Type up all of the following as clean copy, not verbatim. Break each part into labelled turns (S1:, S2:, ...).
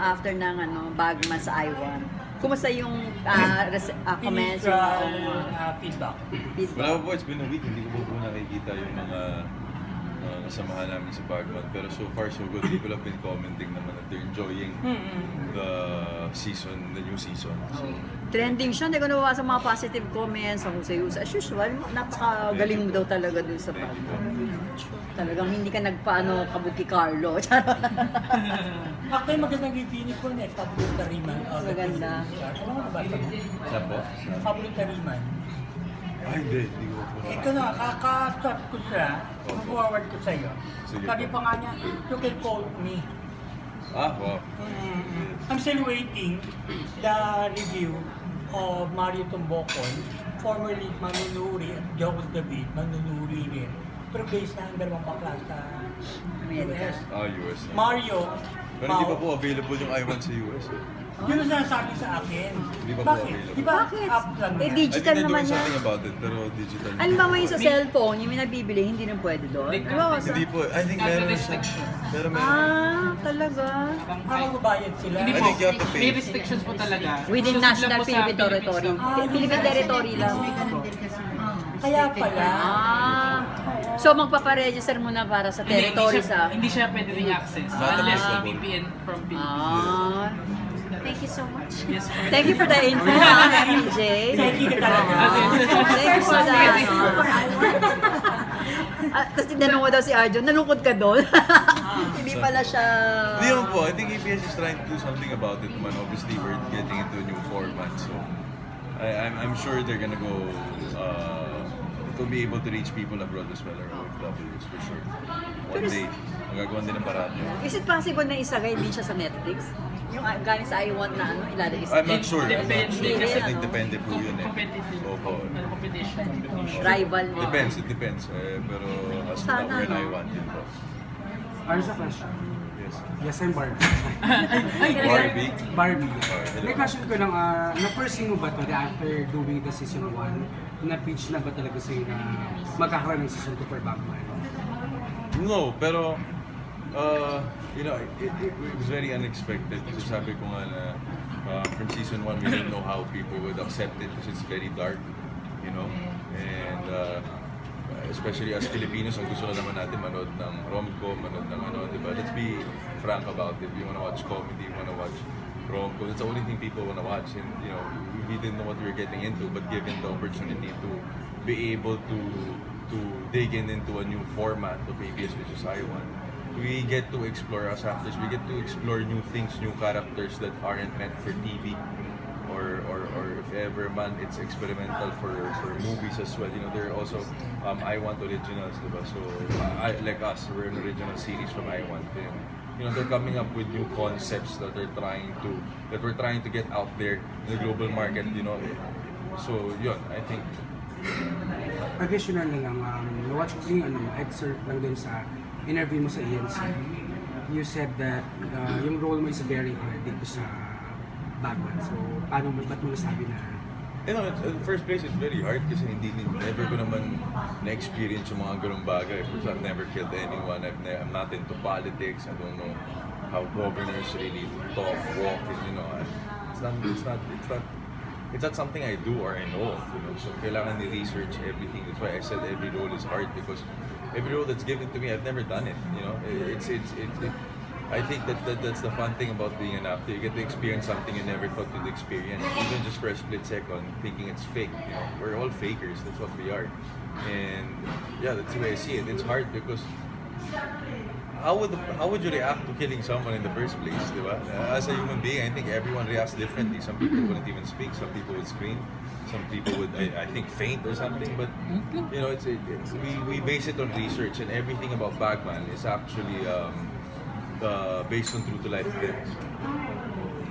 S1: after ng Bagman sa I1? Kumusta yung comments?
S2: Feedback.
S3: Wala po, it's been a week. Hindi ko po nakikita yung mga kasamahan namin sa Bagman. Pero so far, so good. People have been commenting naman that they're enjoying the season, the new season. So,
S1: Trending siya, hindi ko nabawa sa mga positive comments, ang usay-usay. As usual, napakagaling mo daw talaga dun sa Bagman. Talagang hindi ka kabuki Carlo.
S2: Actually, magandang review ko na Favorite Man.
S1: Maganda.
S2: Ano nga ba ito?
S3: siya po?
S2: Favorite Man.
S3: Ay, hindi ko po.
S2: Ito na, kaka-chat ko siya, forward ko sa'yo.
S3: Sige
S2: Sabi
S3: po.
S2: pa nga niya, you can quote me.
S3: Wow.
S2: I'm still waiting the review of Mario Tumbokon, formerly Manunuri at Jokes David, Manunuri rin. Pero based na ang dalawang bakla sa US.
S3: US.
S2: Mario,
S3: Pero hindi pa po available yung I1 sa US.
S2: yun ang sinasabi sa akin.
S3: Hindi pa po
S2: Bakit?
S3: available.
S2: Di ba
S1: Bakit?
S2: app lang
S1: Eh,
S2: yan?
S3: I think
S1: digital
S3: they're
S1: naman
S3: doing
S1: yan.
S3: something about it, pero digital.
S1: Ano ba mo yung sa cellphone, yung may nabibili, hindi na pwede doon? Di ba, sa...
S3: Hindi po. I think meron siya. Pero meron.
S1: Talaga?
S2: Parang mabayad sila.
S4: Hindi
S3: I
S4: po,
S3: think you have to pay.
S4: may restrictions po talaga.
S1: Within
S4: Susunod
S1: national
S4: lang po sa
S1: Philippine
S4: Philippines
S1: territory.
S4: lang.
S1: Philippine territory lang.
S2: Kaya pala.
S1: So magpaparegister mo na para sa territory sa...
S4: Hindi siya pwede ring access unless VPN from Philippines.
S1: Thank you so much.
S4: Yes, for
S1: Thank you for the info, MJ.
S2: Thank you talaga.
S1: Thank you for that. Tapos tinanong mo daw si Arjo, nalungkot ka doon? Hindi pala siya...
S3: Hindi naman po. I think ABS is trying to do something about it man. Obviously, we're getting into a new format. So, I'm sure they're gonna go... to be able to reach people abroad as well, or OFWs for sure. One day, magagawan din ng paraan yun.
S1: Is it possible na isagay din siya sa Netflix? Yung galing sa I Want na ilalagay sa...
S3: I'm not sure.
S4: Depende,
S3: Kasi
S1: ano?
S3: depende po yun eh.
S4: Competitive.
S3: Opo.
S4: Competition.
S1: Rival mo.
S3: Depends. Pero as of now, we're in I1 din po.
S5: Arjo, question.
S3: Yes.
S5: Yes, I'm Barbie.
S3: Barbie?
S5: Barbie.
S3: hello.
S5: May question ko lang, na-foresee mo ba ito after doing the season 1, na-pitch na ba talaga sa'yo na magkakaroon ng season 2 for Bagman?
S3: No, pero it was very unexpected. Kasi sabi ko nga na from season 1, we didn't know how people would accept it because it's very dark, you know. And especially as Filipinos, ang gusto na naman natin manood ng rom-com, manood ng diba? Let's be frank about it. You wanna watch comedy, you wanna watch rom-com. That's the only thing people wanna watch. And we didn't know what we were getting into, but given the opportunity to be able to dig into a new format of ABS, which is I1, we get to explore as actors. We get to explore new things, new characters that aren't meant for TV. Or if ever man, it's experimental for movies as well. There are also I Want originals, diba? So like us, we're an original series from I Want. And, they're coming up with new concepts that we're trying to get out there in the global market. So yun, I think.
S5: Additional na lang, na-watch ko yung excerpt lang din sa interview mo sa ENC. You said that yung role mo is very hard dito sa Bagman. So, ba't mo nasabi na?
S3: In the first place, it's very hard kasi never ko naman na-experience yung mga ganung bagay. Because I've never killed anyone. I'm not into politics. I don't know how governors really talk, walk, and it's not something I do or I know of. So, kailangan ni-research everything. That's why I said every role is hard because every role that's given to me, I've never done it. I think that's the fun thing about being an actor. You get to experience something you never thought you'd experience, even just for a split second, thinking it's fake. We're all fakers. That's what we are, and yeah, that's the way I see it. It's hard because how would you react to killing someone in the first place, diba? As a human being, I think everyone reacts differently. Some people wouldn't even speak. Some people would scream. Some people would, I think, faint or something. But we base it on research, and everything about Bagman is actually. Based on true-to-life events.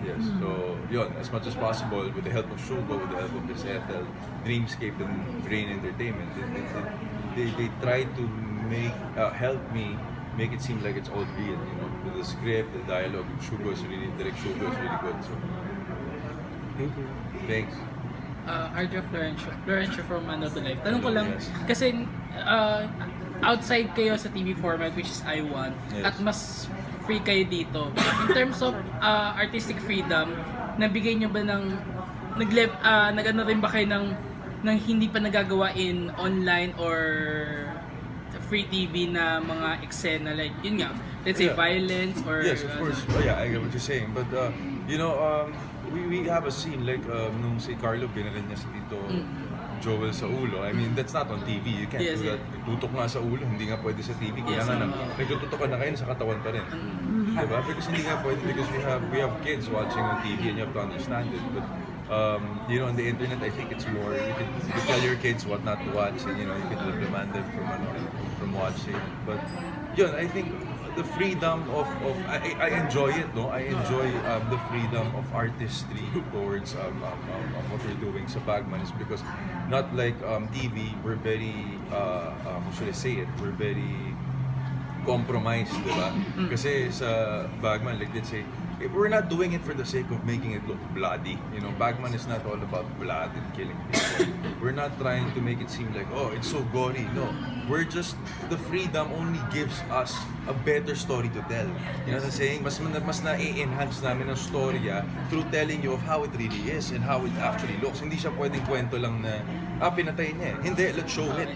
S3: Yes, so yun, as much as possible, with the help of Shugo, with the help of this Ethel, Dreamscape and Brain Entertainment, they try to help me make it seem like it's all real, with the script, the dialogue. Direct Shugo is really good. So,
S5: Thank you.
S3: thanks.
S4: Arjo Florencio from Ano to Life. Tanong ko lang, kasi outside kayo sa TV format, which is I Want,
S3: Yes.
S4: at mas free kayo dito. In terms of artistic freedom, nabigay nyo ba ng nag-ano rin ba kayo ng hindi pa nagagawa in online or free TV na mga eksena like yun nga, let's say
S3: Yeah.
S4: violence or
S3: Yes, of course. Oh, yeah, I get what you're saying. But, we have a scene like nung si Carlo binalin niya si Tito Joel sa ulo. I mean, that's not on TV. You can't
S4: Yes,
S3: do that. Tutok nga sa ulo, hindi nga pwede sa TV. Kaya nga nagtututok na kayo sa katawan pa rin. Diba? Because hindi nga pwede because we have kids watching on TV and you have to understand it. But on the internet, I think it's more, you can tell your kids what not to watch and, you can reprimand them from watching. But, I think the freedom of I enjoy it, no? I enjoy the freedom of artistry towards what we're doing sa Bagman is because not like TV, we're very, how should I say it? We're very compromised, diba? Kasi sa Bagman, like let's say, we're not doing it for the sake of making it look bloody. Bagman is not all about blood and killing people. We're not trying to make it seem like, oh, it's so gory. No, we're just, the freedom only gives us a better story to tell. You know what I'm saying? Mas na-enhance namin ang storya through telling you of how it really is and how it actually looks. Hindi siya pwedeng kwento lang na, pinatay niya. Hindi, let's show it.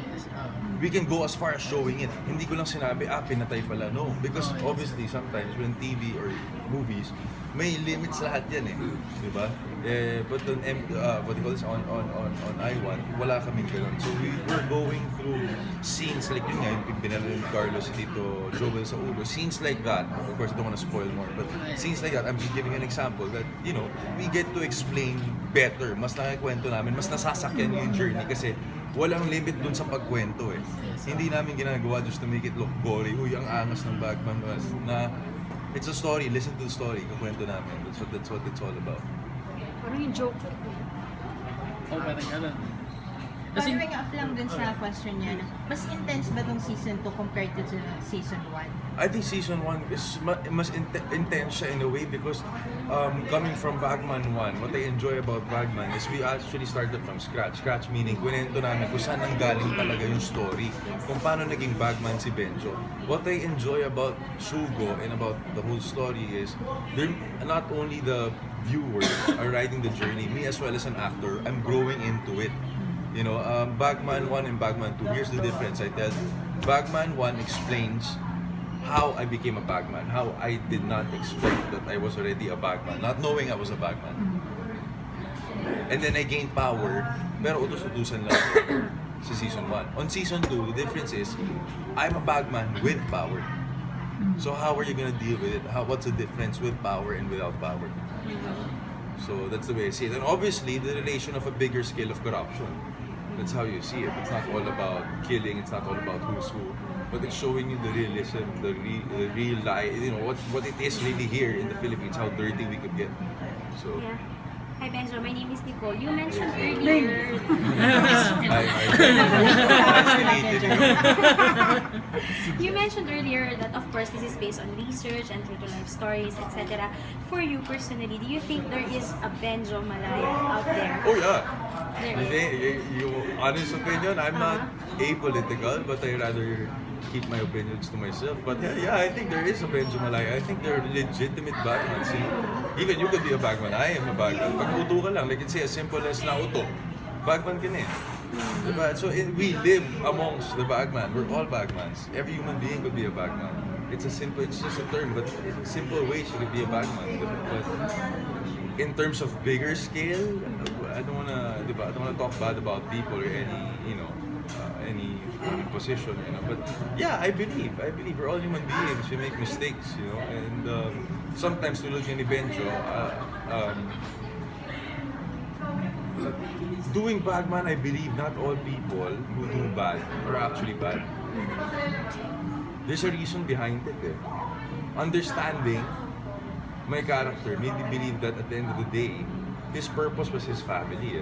S3: We can go as far as showing it. Hindi ko lang sinabi, pinatay pala. No. Because obviously, sometimes when TV or movies, may limits lahat yan eh. Diba? But on, what do you call this? On I1, wala kaming ganun. So we're going through scenes like yun nga, yung binalala ni Carlos, Tito Joel sa ulo. Scenes like that. Of course, I don't want to spoil more. But scenes like that, I'm just giving an example that, we get to explain better. Mas nakikwento namin, mas nasasakyan yung journey kasi walang limit dun sa pagkwento eh. Hindi namin ginagawa just to make it look gory. Uy, ang angas ng Bagman was na it's a story, listen to the story, kukwento namin. That's what it's all about.
S1: Parang yung joke.
S4: oh, parang gano'n.
S6: Following up lang dun sa question niya, mas intense ba tong season 2 compared to season 1?
S3: I think season 1 is mas intense siya in a way because coming from Bagman 1, what I enjoy about Bagman is we actually started from scratch. Scratch meaning, kwento namin kung saan nanggaling talaga yung story, kung paano naging Bagman si Benjo. What I enjoy about Sugo and about the whole story is, they're not only the viewers are riding the journey, me as well as an actor, I'm growing into it. Bagman 1 and Bagman 2, here's the difference, I tell you. Bagman 1 explains how I became a Bagman, how I did not expect that I was already a Bagman, not knowing I was a Bagman. And then I gained power, pero utos-utusan lang sa season 1. On season 2, the difference is, I'm a Bagman with power. So how are you gonna deal with it? What's the difference with power and without power? So that's the way I see it. And obviously, the relation of a bigger scale of corruption. That's how you see it. It's not all about killing. It's not all about who's who. But it's showing you the realism, the real life. What it is really here in the Philippines. How dirty we could get. So.
S7: Yeah. Hi Benjo, my name is Nicole. You mentioned earlier. You mentioned earlier that of course this is based on research and true to life stories, etc. For you personally, do you think there is a Benjo Malaya out there?
S3: Oh yeah.
S7: There is.
S3: You honest opinion, I'm not apolitical, but I rather keep my opinions to myself. But yeah, I think there is a Benjo Malaya. I think they're legitimate Bagmans. Even you could be a Bagman. I am a Bagman. Pag uto ka lang, like it's as simple as nauto. Bagman ka na eh. Diba? So we live amongst the Bagman. We're all Bagmans. Every human being could be a Bagman. It's just a term, but in simple ways you could be a Bagman. Diba? But in terms of bigger scale, I don't wanna talk bad about people or any position, But yeah, I believe we're all human beings. We make mistakes, And sometimes tulad ni Benjo, doing Bagman, I believe not all people who do bad are actually bad. There's a reason behind it. Understanding my character made me believe that at the end of the day, his purpose was his family.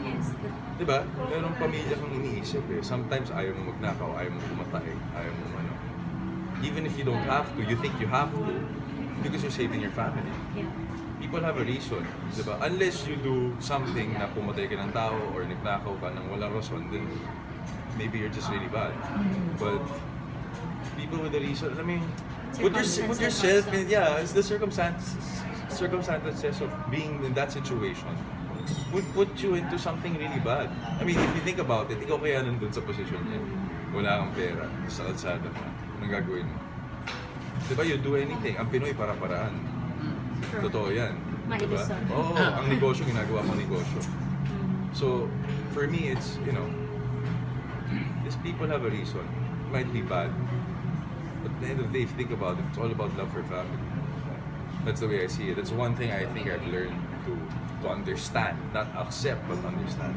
S7: Yes.
S3: Diba? Merong pamilya kang iniisip Sometimes ayaw mo magnakaw, ayaw mo pumatay, ayaw mo Even if you don't have to, you think you have to because you're saving your family.
S7: Yeah.
S3: People have a reason, diba? Unless you do something na pumatay ka ng tao or nagnakaw ka ng walang rason, then maybe you're just really bad. But people with a reason, put yourself in, yeah, it's the circumstances of being in that situation would put you into something really bad. I mean, if you think about it, ikaw kaya nandun sa posisyon niya. Wala kang pera, sa kalsada ka. Anong gagawin mo? Diba, you do anything. Ang Pinoy para-paraan. Totoo yan. Diba?
S7: Mailusog.
S3: Oo, ang negosyo, ginagawa mong negosyo. So, for me, it's, you know, these people have a reason. It might be bad. But at the end of the day, if you think about it, it's all about love for family. That's the way I see it. That's one thing I think I've learned to understand. Not accept, but understand.